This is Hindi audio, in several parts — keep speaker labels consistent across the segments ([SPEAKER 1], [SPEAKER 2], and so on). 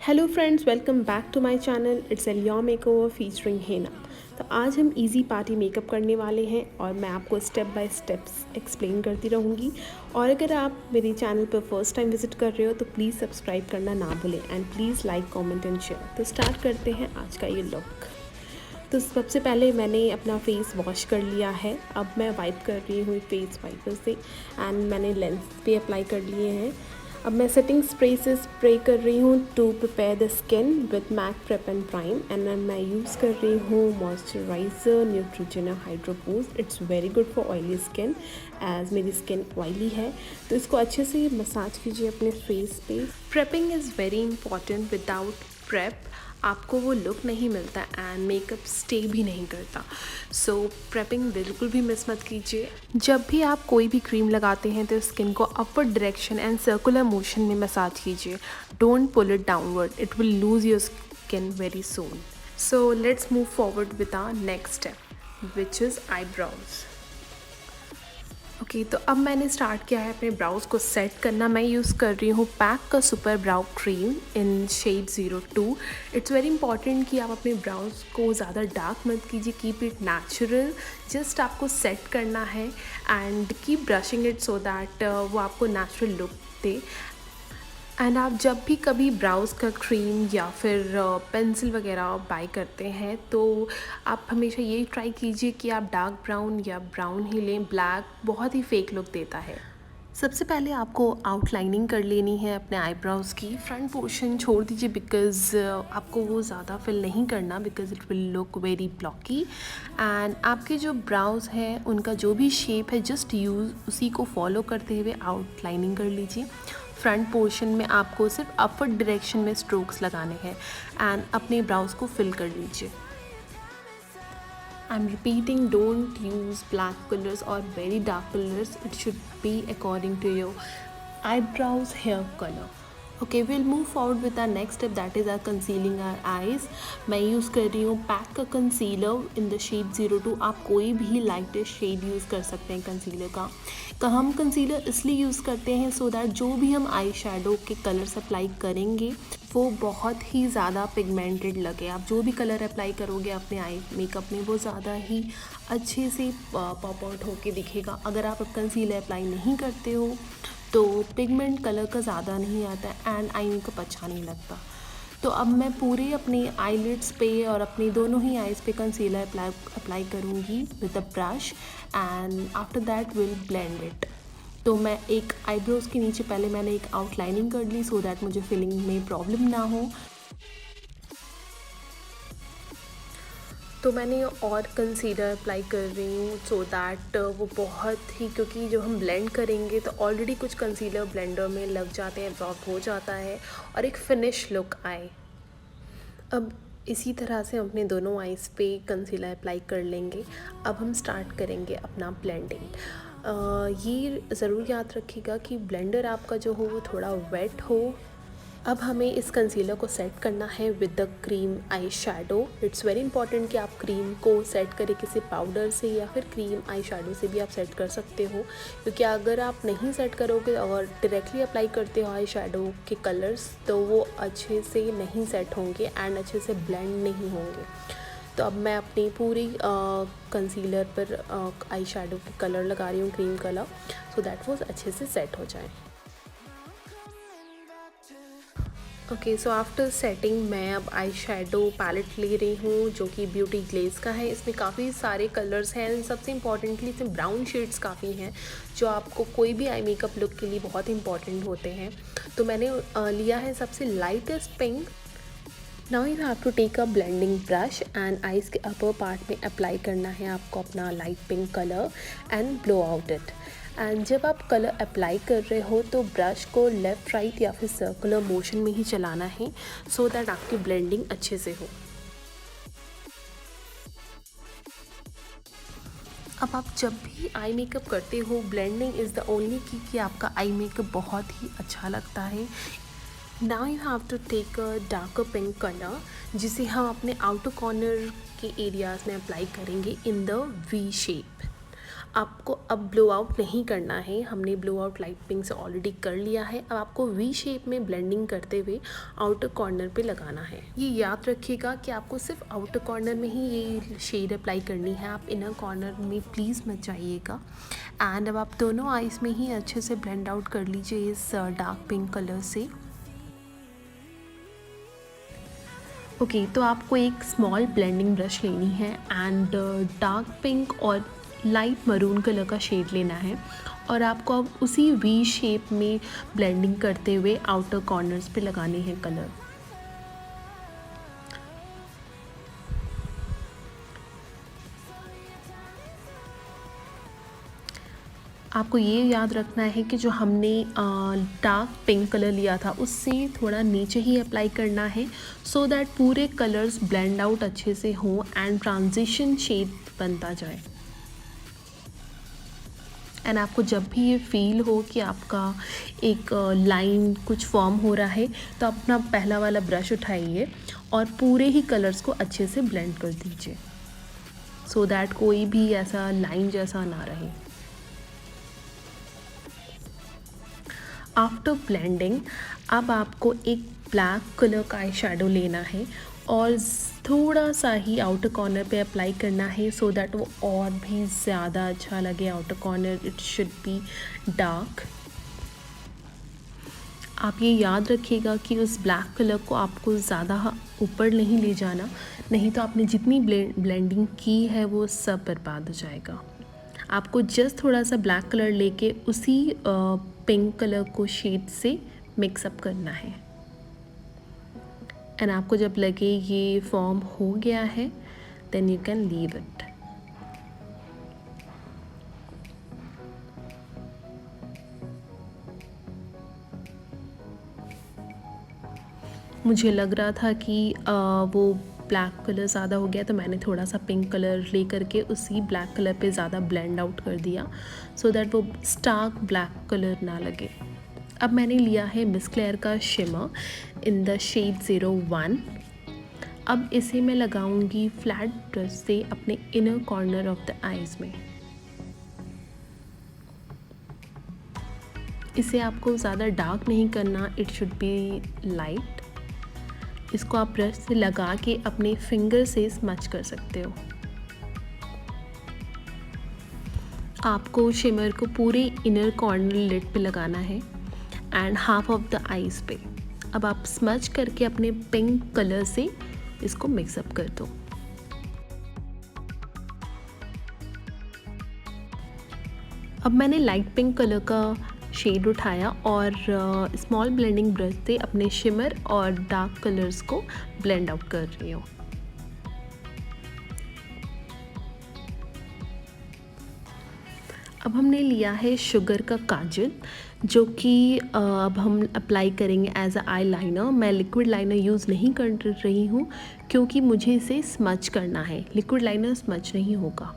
[SPEAKER 1] Hello friends, welcome back to my channel. It's Aliya makeover featuring Hena. तो आज हम इजी पार्टी मेकअप करने वाले हैं और मैं आपको स्टेप बाय स्टेप्स एक्सप्लेन करती रहूँगी। और अगर आप मेरे चैनल पर फर्स्ट टाइम विजिट कर रहे हो तो प्लीज़ सब्सक्राइब करना ना भूलें and please like comment and share. तो स्टार्ट करते हैं आज का ये लुक। तो सबसे पहले मैंने अपना फेस वॉश कर लिया है। अब मैं वाइप कर रही हूँ फेस वाइपर से एंड मैंने लेंस भी अप्लाई कर लिए हैं। अब मैं सेटिंग स्प्रे से स्प्रे कर रही हूँ to prepare the skin with MAC prep and prime. And मैं यूज़ कर रही हूँ moisturizer Neutrogena hydro boost. It's very good for oily skin as मेरी स्किन ऑयली है। तो इसको अच्छे से मसाज कीजिए अपने फेस पे। Prepping is very important. Without prep आपको वो लुक नहीं मिलता एंड मेकअप स्टे भी नहीं करता। सो प्रेपिंग बिल्कुल भी मिस मत कीजिए। जब भी आप कोई भी क्रीम लगाते हैं तो स्किन को upward direction and circular motion में मसाज कीजिए। Don't pull it downward, it will lose your skin very soon. So let's move forward with our next step which is eyebrows. Okay, तो अब मैंने स्टार्ट किया है अपने ब्राउज़ को सेट करना। मैं यूज़ कर रही हूँ पैक का super brow cream in shade 02। It's very important कि आप अपने ब्राउज़ को ज़्यादा डार्क मत कीजिए, कीप इट नेचुरल। जस्ट आपको सेट करना है and keep brushing it so that वो आपको नेचुरल लुक दे। एंड आप जब भी कभी ब्राउज़ का क्रीम या फिर पेंसिल वगैरह बाय करते हैं तो आप हमेशा ये ट्राई कीजिए कि आप डार्क ब्राउन या ब्राउन ही लें। ब्लैक बहुत ही फेक लुक देता है। सबसे पहले आपको आउटलाइनिंग कर लेनी है अपने आईब्रोज़ की। फ्रंट पोर्शन छोड़ दीजिए बिकॉज़ आपको वो ज़्यादा फिल नहीं करना, because it will look very blocky. And आपके जो ब्राउज़ हैं उनका जो भी शेप है जस्ट यूज़ उसी को फॉलो करते हुए आउटलाइनिंग कर लीजिए। फ्रंट पोर्शन में आपको सिर्फ अपवर्ड डायरेक्शन में स्ट्रोक्स लगाने हैं एंड अपने ब्राउज़ को फिल कर लीजिए। I'm repeating, don't use black colors or very dark colors. It should be according to your eyebrows hair color. Okay, we'll move forward with our next step, that is our concealing our eyes. मैं यूज़ कर रही हूँ पैक का कंसीलर इन द शेड 02। आप कोई भी लाइटेस्ट शेड यूज़ कर सकते हैं कंसीलर का हम कंसीलर इसलिए यूज़ करते हैं सो दैट जो भी हम आई शेडो के कलर्स अप्लाई करेंगे वो बहुत ही ज़्यादा पिगमेंटेड लगे। आप जो भी कलर अप्लाई करोगे अपने आई मेकअप में वो ज़्यादा ही अच्छे से पॉप आउट होके दिखेगा। अगर आप कंसीलर अप्लाई नहीं करते हो तो पिगमेंट कलर का ज़्यादा नहीं आता है एंड आई मेकअप अच्छा नहीं लगता। तो अब मैं पूरे अपने आईलिड्स पे और अपनी दोनों ही आईज़ पे कंसीलर अप्लाई करूँगी with a brush and after that will blend it. तो मैं एक आईब्रोज़ के नीचे पहले मैंने एक आउटलाइनिंग कर ली सो दैट मुझे फिलिंग में प्रॉब्लम ना हो। तो मैंने और कंसीलर अप्लाई कर रही हूँ सो दैट वो बहुत ही, क्योंकि जो हम ब्लेंड करेंगे तो ऑलरेडी कुछ कंसीलर ब्लेंडर में लग जाते हैं, एब्जॉर्ब हो जाता है और एक फिनिश लुक आए। अब इसी तरह से हम अपने दोनों आईज़ पे कंसीलर अप्लाई कर लेंगे। अब हम स्टार्ट करेंगे अपना ब्लेंडिंग। ये ज़रूर याद रखिएगा कि ब्लेंडर आपका जो हो वो थोड़ा वेट हो। अब हमें इस कंसीलर को सेट करना है with the cream eye shadow. It's very important कि आप क्रीम को सेट करें किसी पाउडर से या फिर क्रीम आई शेडो से भी आप सेट कर सकते हो, क्योंकि अगर आप नहीं सेट करोगे और डायरेक्टली अप्लाई करते हो आई शेडो के कलर्स तो वो अच्छे से नहीं सेट होंगे एंड अच्छे से ब्लेंड नहीं होंगे। तो अब मैं अपनी पूरी कंसीलर पर आई शेडो के कलर लगा रही हूँ, क्रीम कलर, सो दैट वो अच्छे से सेट हो जाए। ओके, सो आफ्टर सेटिंग मैं अब आई शेडो पैलेट ले रही हूँ जो कि ब्यूटी ग्लेज का है। इसमें काफ़ी सारे कलर्स हैं। सबसे इम्पॉर्टेंटली इसमें ब्राउन शेड्स काफ़ी हैं जो आपको कोई भी आई मेकअप लुक के लिए बहुत इंपॉर्टेंट होते हैं। तो मैंने लिया है सबसे lightest pink. Now you have to take a blending brush and eyes के अपर पार्ट में अप्लाई करना है आपको अपना light pink colour and blow out it. And जब आप कलर अप्लाई कर रहे हो तो ब्रश को लेफ़्ट राइट या फिर सर्कुलर मोशन में ही चलाना है सो दैट आपकी ब्लेंडिंग अच्छे से हो। अब आप जब भी आई मेकअप करते हो ब्लेंडिंग इज़ द ओनली की कि आपका आई मेकअप बहुत ही अच्छा लगता है। Now you have to take a darker pink colour जिसे हम अपने आउटर कॉर्नर के एरियाज़ में अप्लाई करेंगे इन द वी शेप। आपको अब ब्लो आउट नहीं करना है, हमने ब्लो आउट लाइट पिंक से ऑलरेडी कर लिया है। अब आपको वी शेप में ब्लेंडिंग करते हुए आउटर कॉर्नर पे लगाना है। ये याद रखिएगा कि आपको सिर्फ आउटर कॉर्नर में ही ये शेड अप्लाई करनी है, आप इनर कॉर्नर में प्लीज़ मत जाइएगा। एंड अब आप दोनों आइज़ में ही अच्छे से ब्लेंड आउट कर लीजिए इस डार्क पिंक कलर से। ओके, तो आपको एक स्मॉल ब्लेंडिंग ब्रश लेनी है एंड डार्क पिंक और लाइट मरून कलर का शेड लेना है और आपको अब उसी वी शेप में ब्लेंडिंग करते हुए आउटर कॉर्नर्स पे लगाने हैं कलर। आपको ये याद रखना है कि जो हमने डार्क पिंक कलर लिया था उससे थोड़ा नीचे ही अप्लाई करना है, सो दैट पूरे कलर्स ब्लेंड आउट अच्छे से हों एंड ट्रांजिशन शेड बनता जाए। एंड आपको जब भी ये फील हो कि आपका एक लाइन कुछ फॉर्म हो रहा है, तो अपना पहला वाला ब्रश उठाइए और पूरे ही कलर्स को अच्छे से ब्लेंड कर दीजिए, सो दैट कोई भी ऐसा लाइन जैसा ना रहे। आफ्टर ब्लेंडिंग अब आपको एक ब्लैक कलर का आई शेडो लेना है और थोड़ा सा ही आउटर कॉर्नर पे अप्लाई करना है, सो दैट वो और भी ज़्यादा अच्छा लगे। Outer corner it should be dark. आप ये याद रखिएगा कि उस ब्लैक कलर को आपको ज़्यादा ऊपर नहीं ले जाना, नहीं तो आपने जितनी ब्लेंडिंग की है वो सब बर्बाद हो जाएगा। आपको जस्ट थोड़ा सा ब्लैक कलर लेके उसी पिंक कलर को शेड से मिक्सअप करना है एंड आपको जब लगे ये फॉर्म हो गया है then you can leave it. मुझे लग रहा था कि वो ब्लैक कलर ज़्यादा हो गया, तो मैंने थोड़ा सा पिंक कलर ले करके उसी ब्लैक कलर पे ज़्यादा ब्लेंड आउट कर दिया, सो दैट वो स्टार्क ब्लैक कलर ना लगे। अब मैंने लिया है मिस क्लेयर का शिमर इन द शेड 01। अब इसे मैं लगाऊंगी फ्लैट ब्रश से अपने inner corner of the eyes में। इसे आपको ज़्यादा डार्क नहीं करना, इट शुड बी लाइट। इसको आप ब्रश से लगा के अपने फिंगर से स्मच कर सकते हो। आपको शिमर को पूरे इनर कॉर्नर लिड पे लगाना है and half of the eyes पे। अब आप स्मच करके अपने पिंक कलर से इसको मिक्सअप कर दो। अब मैंने लाइट पिंक कलर का शेड उठाया और स्मॉल ब्लेंडिंग ब्रश से अपने शिमर और डार्क कलर्स को ब्लेंड आउट कर रही हूँ। अब हमने लिया है शुगर का काजल, जो कि अब हम अप्लाई करेंगे एज अ आई लाइनर। मैं लिक्विड लाइनर यूज़ नहीं कर रही हूँ क्योंकि मुझे इसे स्मच करना है, लिक्विड लाइनर स्मच नहीं होगा।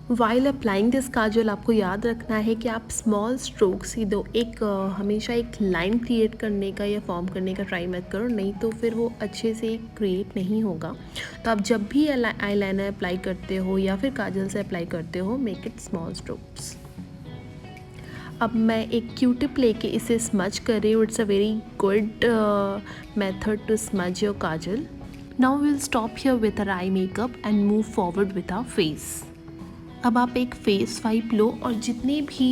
[SPEAKER 1] वाइल अप्लाइंग दिस काजल आपको याद रखना है कि आप स्मॉल स्ट्रोक्स ही दो। हमेशा एक लाइन क्रिएट करने का या फॉर्म करने का ट्राई मत करो, नहीं तो फिर वो अच्छे से क्रिएट नहीं होगा। तो आप जब भी आई लाइनर अप्लाई करते हो या फिर काजल से अप्लाई करते हो, मेक इट स्मॉल स्ट्रोक्स। अब मैं एक क्यूटिप लेके इसे स्मच कर रही हूँ। It's a very good method to smudge your काजल। Now will stop here with our eye makeup and move forward with our face. अब आप एक फेस वाइप लो और जितने भी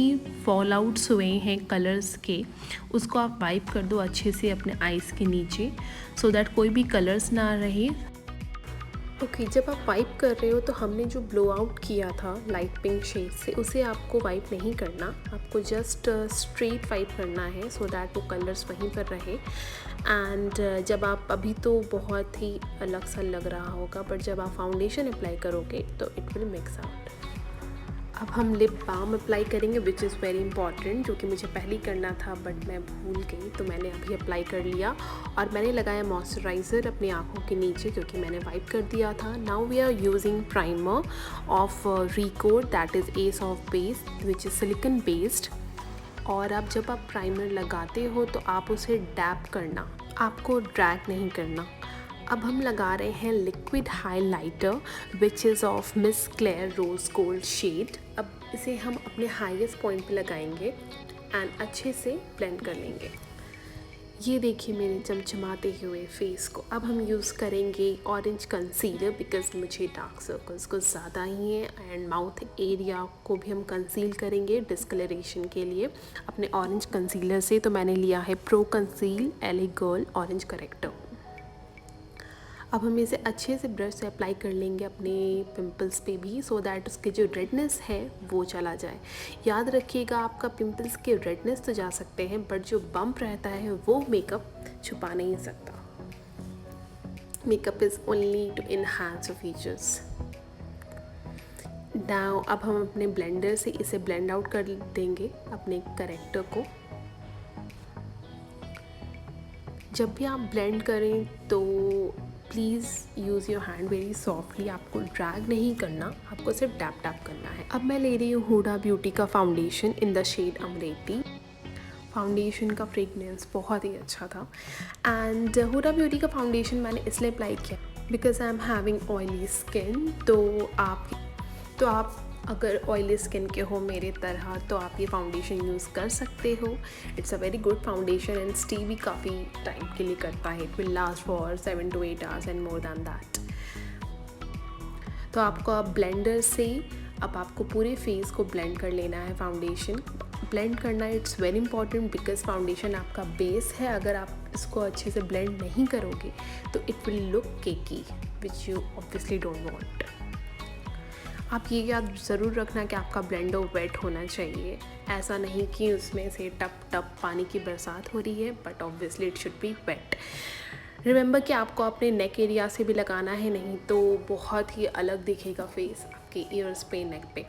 [SPEAKER 1] फॉल आउट्स हुए हैं कलर्स के, उसको आप वाइप कर दो अच्छे से अपने आईज़ के नीचे, सो दैट कोई भी कलर्स ना रहे। ओके, जब आप वाइप कर रहे हो तो हमने जो ब्लो आउट किया था लाइट पिंक शेड से, उसे आपको वाइप नहीं करना, आपको जस्ट स्ट्रेट वाइप करना है, सो दैट वो कलर्स वहीं पर रहे। एंड जब आप अभी तो बहुत ही अलग सा लग रहा होगा, बट जब आप फाउंडेशन अप्लाई करोगे तो इट विल मिक्स आउट। अब हम लिप बाम अप्लाई करेंगे, विच इज़ वेरी इंपॉर्टेंट, जो कि मुझे पहले करना था बट मैं भूल गई, तो मैंने अभी अप्लाई कर लिया। और मैंने लगाया मॉइस्चराइज़र अपनी आँखों के नीचे, क्योंकि मैंने वाइप कर दिया था। Now we are using primer of Recode, that is ace of base, which is silicone based. और अब जब आप प्राइमर लगाते हो तो आप उसे डैप करना, आपको ड्रैग नहीं करना। अब हम लगा रहे हैं liquid highlighter which is of Miss Claire rose gold shade. अब इसे हम अपने हाईएस्ट पॉइंट पे लगाएंगे एंड अच्छे से ब्लेंड कर लेंगे। ये देखिए मेरे चमचमाते हुए फेस को। अब हम यूज़ करेंगे ऑरेंज कंसीलर बिकॉज मुझे डार्क सर्कल्स कुछ ज़्यादा ही हैं एंड माउथ एरिया को भी हम कंसील करेंगे डिस्कलरेशन के लिए अपने ऑरेंज कंसीलर से। तो मैंने लिया है pro conceal LA girl orange character. अब हम इसे अच्छे से ब्रश से अप्लाई कर लेंगे अपने पिंपल्स पे भी सो दैट उसके जो रेडनेस है वो चला जाए। याद रखिएगा आपका पिंपल्स के रेडनेस तो जा सकते हैं बट जो बम्प रहता है वो मेकअप छुपा नहीं सकता। Makeup is only to enhance your features. Now अब हम अपने ब्लेंडर से इसे ब्लेंड आउट कर देंगे अपने करेक्टर को। जब भी आप ब्लेंड करें तो please use your hand very softly. आपको ड्रैग नहीं करना, आपको सिर्फ टैप टैप करना है। अब मैं ले रही हूँ हुडा ब्यूटी का foundation in the shade Amaretti. Foundation का फ्रेगनेंस बहुत ही अच्छा था एंड हुडा ब्यूटी का फाउंडेशन मैंने इसलिए अप्लाई किया because I am having oily skin. तो आप अगर ऑयली स्किन के हो मेरे तरह तो आप ये फाउंडेशन यूज़ कर सकते हो। It's a very good foundation and stay भी काफ़ी टाइम के लिए करता है। It will last for 7 to 8 hours and more than that. तो आपको अब ब्लेंडर से अब आपको पूरे फेस को ब्लेंड कर लेना है। फाउंडेशन ब्लेंड करना it's very important because foundation आपका बेस है। अगर आप इसको अच्छे से ब्लेंड नहीं करोगे तो it will look cakey which you obviously don't want. आप ये याद ज़रूर रखना कि आपका ब्लेंडर वेट होना चाहिए। ऐसा नहीं कि उसमें से टप टप पानी की बरसात हो रही है but obviously it should be wet. Remember कि आपको अपने नेक एरिया से भी लगाना है, नहीं तो बहुत ही अलग दिखेगा फेस आपके ईयर्स पे, नेक पे।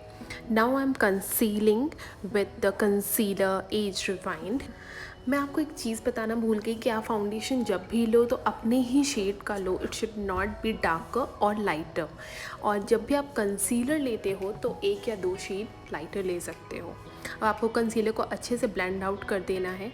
[SPEAKER 1] Now I am concealing with the concealer as refined. मैं आपको एक चीज़ बताना भूल गई कि आप फाउंडेशन जब भी लो तो अपने ही शेड का लो। It should not be darker or lighter. और जब भी आप कंसीलर लेते हो तो 1 या 2 शेड लाइटर ले सकते हो। अब आपको कंसीलर को अच्छे से ब्लेंड आउट कर देना है।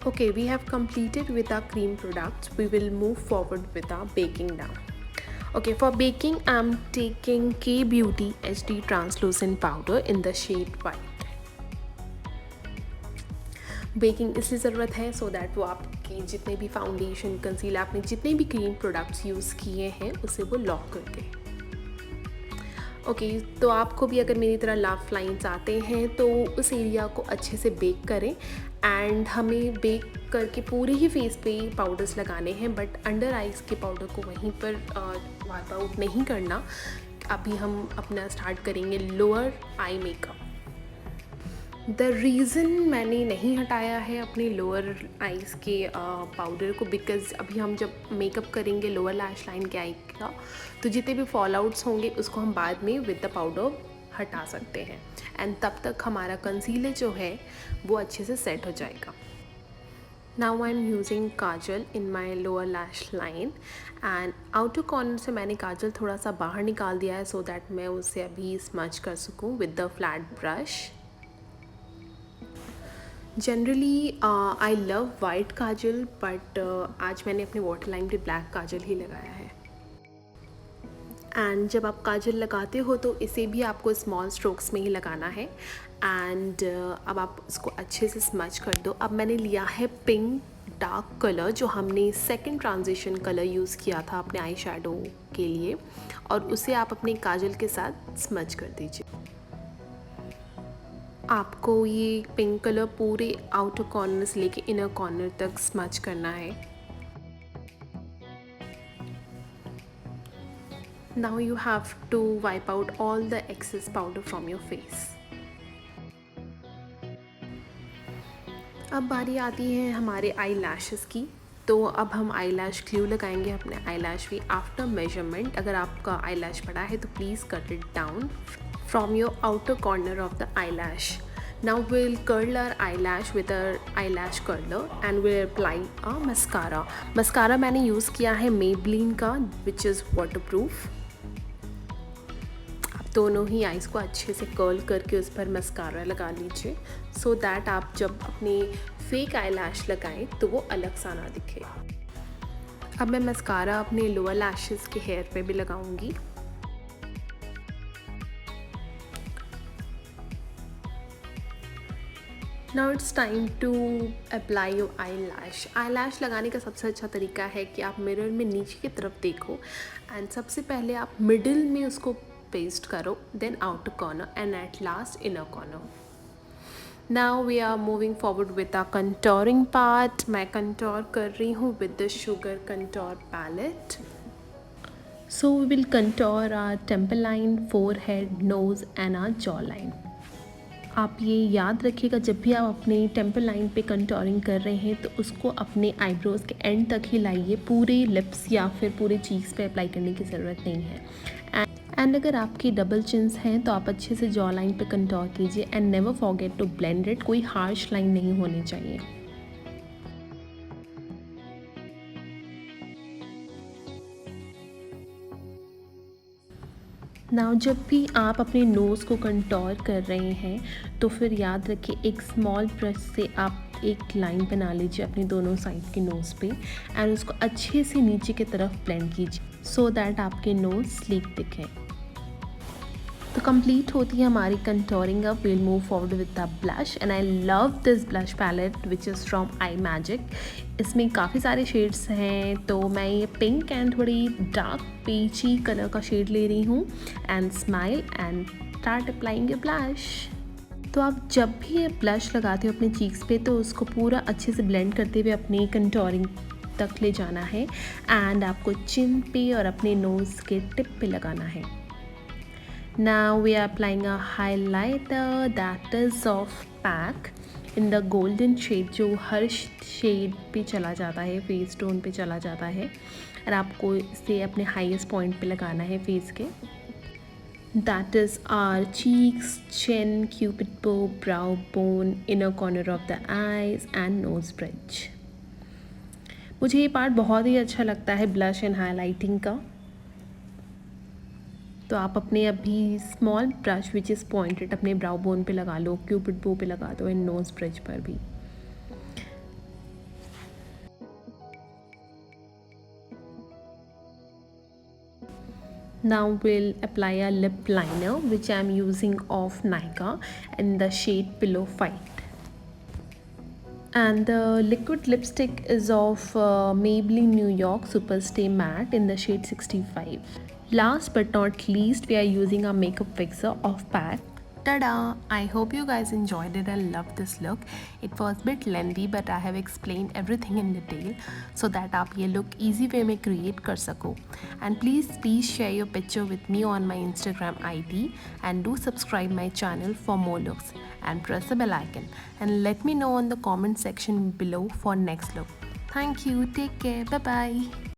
[SPEAKER 1] Okay, we have completed with our cream products. We will move forward with our baking now. Okay, for baking I'm taking K Beauty HD translucent powder in the shade white. Baking इसलिए ज़रूरत है सो दैट वो आपकी जितने भी फाउंडेशन, कंसीलर, आपने जितने भी क्रीम प्रोडक्ट्स यूज़ किए हैं उसे वो लॉक कर दे। ओके, तो आपको भी अगर मेरी तरह लाफ लाइंस आते हैं तो उस एरिया को अच्छे से बेक करें एंड हमें बेक करके पूरे ही फेस पे पाउडर्स लगाने हैं बट अंडर आइज़ के पाउडर को वहीं पर वाइप आउट नहीं करना। अभी हम अपना स्टार्ट करेंगे lower eye makeup. The reason मैंने नहीं हटाया है अपने लोअर आइज़ के पाउडर को बिकॉज़ अभी हम जब मेकअप करेंगे लोअर लैश लाइन के आई का तो जितने भी फॉल आउट्स होंगे उसको हम बाद में विद द पाउडर हटा सकते हैं एंड तब तक हमारा कंसीलर जो है वो अच्छे से सेट हो जाएगा। Now I am using Kajal in my lower lash line and outer corner से मैंने काजल थोड़ा सा बाहर निकाल दिया है सो दैट मैं उसे अभी स्मच कर सकूँ with the flat brush. Generally I love white Kajal but आज मैंने अपने वाटर लाइन पे ब्लैक काजल ही लगाया है। एंड जब आप काजल लगाते हो तो इसे भी आपको स्मॉल स्ट्रोक्स में ही लगाना है एंड अब आप इसको अच्छे से स्मच कर दो। अब मैंने लिया है पिंक डार्क कलर जो हमने सेकंड ट्रांजिशन कलर यूज़ किया था अपने आई शैडो के लिए और उसे आप अपने काजल के साथ स्मच कर दीजिए। आपको ये पिंक कलर पूरे आउटर कॉर्नर से लेके इनर कॉर्नर तक स्मच करना है। Now you have to wipe out all the excess powder from your face. अब बारी आती है हमारे आई लैशेस की। तो अब हम आई लैश ग्लू लगाएंगे अपने आई लैश पे आफ्टर मेजरमेंट। अगर आपका आई लैश बड़ा है तो please cut it down from your outer corner of the I lash. Now we'll curl our eyelash with our eyelash curler and we'll apply a mascara. Mascara मैंने यूज़ किया है Maybelline का which is waterproof। आप दोनों ही आइज़ को अच्छे से कर्ल करके उस पर मस्कारा लगा लीजिए so that आप जब अपने फेक eyelash लगाएं तो वो अलग सा ना दिखे। अब मैं मस्कारा अपने लोअर लैशेस के हेयर पे भी लगाऊंगी। Now it's time to apply your eyelash. Eyelash लगाने का सबसे अच्छा तरीका है कि आप मिरर में नीचे की तरफ देखो एंड सबसे पहले आप मिडिल में उसको पेस्ट करो, then outer corner and at last inner corner. Now we are moving forward with a contouring part. मैं कंटोर कर रही हूँ with the sugar contour palette. So we will contour our temple line, forehead, nose and our jaw line. आप ये याद रखिएगा जब भी आप अपने टेम्पल लाइन पे कंटोरिंग कर रहे हैं तो उसको अपने आईब्रोज़ के एंड तक ही लाइए, पूरे लिप्स या फिर पूरे चीक्स पे अप्लाई करने की ज़रूरत नहीं है। एंड अगर आपके डबल चिन्स हैं तो आप अच्छे से जॉ लाइन पे कंटोर कीजिए and never forget to blend it. कोई हार्श लाइन नहीं होनी चाहिए। नाउ जब भी आप अपने नोज़ को कंटोर कर रहे हैं तो फिर याद रखिए एक स्मॉल ब्रश से आप एक लाइन बना लीजिए अपने दोनों साइड के नोज़ पे एंड उसको अच्छे से नीचे की तरफ ब्लेंड कीजिए सो दैट आपके नोज़ स्लीक दिखे। तो कंप्लीट होती है हमारी कंटोरिंग। अब we'll move forward with the blush and I love this blush palette which is from I Magic. इसमें काफ़ी सारे शेड्स हैं तो मैं ये पिंक एंड थोड़ी डार्क पीची कलर का शेड ले रही हूँ and smile and start applying a blush. तो आप जब भी ये ब्लश लगाते हो अपने चीक्स पे तो उसको पूरा अच्छे से ब्लेंड करते हुए अपनी कंटोरिंग तक ले जाना है एंड आपको चिन पे और अपने नोज़ के टिप पे लगाना है। Now we are applying a highlighter that is of PAC in the golden shade जो हर शेड पे चला जाता है, फेस टोन पे चला जाता है और आपको इसे अपने हाईएस्ट पॉइंट पे लगाना है फेस के। That is our cheeks, chin, cupid bow, brow bone, inner corner of the eyes and nose bridge। मुझे ये पार्ट बहुत ही अच्छा लगता है ब्लश एंड हाईलाइटिंग का। तो आप अपने अभी small brush which is pointed अपने ब्राउ बोन पे लगा लो, क्यूपिड बो पे लगा दो एंड नोज ब्रिज पर भी। Now we'll apply a lip liner which I am using of Nykaa in the shade Pillow Fight. And the liquid lipstick is of Maybelline New York Superstay Matte in the shade 65. Last but not least, we are using a makeup fixer of PAC. Ta-da! I hope you guys enjoyed it and loved this look. It was a bit lengthy but I have explained everything in detail so that आप ये look easy way में create कर सको. And please share your picture with me on my Instagram ID and do subscribe my channel for more looks and press the bell icon and let me know on the comment section below for next look. Thank you. Take care. Bye bye.